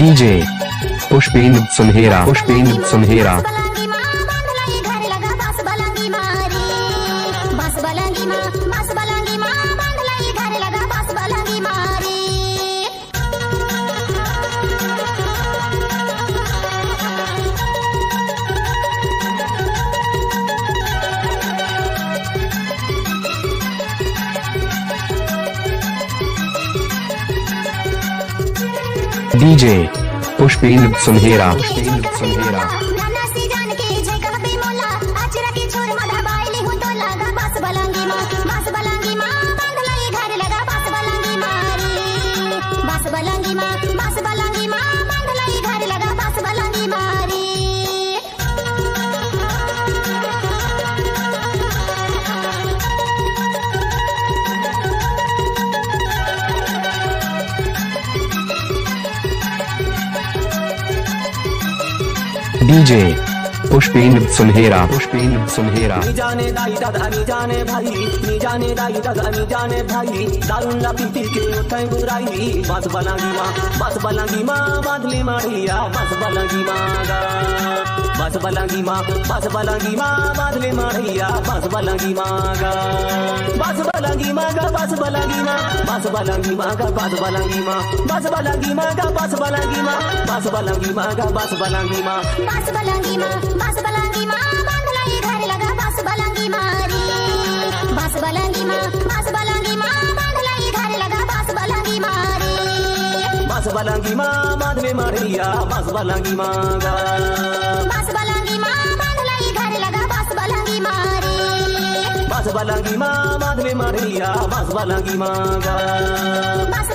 DJ Pushpendra Sunhera, Pushpendra Sunhera. DJ Pushpendra Sunhera, Pushpendra Sunhera. DJ Pushpendra Sunhera, Pushpendra Sunhera. नी जाने दाई दादा नी जाने भाई, नी जाने दाई दादा नी जाने भाई, दारू ना पी पी के उठाई बुराई। बस बलांगी माँ बांधली मारिया, बस बलांगी माँ गा, बस बलांगी माँ बांधली मारिया, बस बलांगी माँ गा, बस बलांगी माँ गा, बस बलांगी माँ, बस बलांगी माँ गा, बस बलांगी माँ, बस बलांगी माँ गा, बस बलांगी माँ, बस बलांगी माँ गा, बस बलांगी माँ, बस बलांगी माँ, बस बलांगी माँ बांधलाई घर लगा, बस बलांगी मारी, बस बलांगी माँ, बस बलांगी माँ बांधलाई घर लगा, बस बलांगी मारी, बस बलांगी माँ बांधले मारिया, बस बलांगी माँ गा, बस बलांगी माँ बांधलाई घर लगा, बस बलांगी मारी, बस बलांगी माँ बांधले मारिया, बस बलांगी माँ गा। बस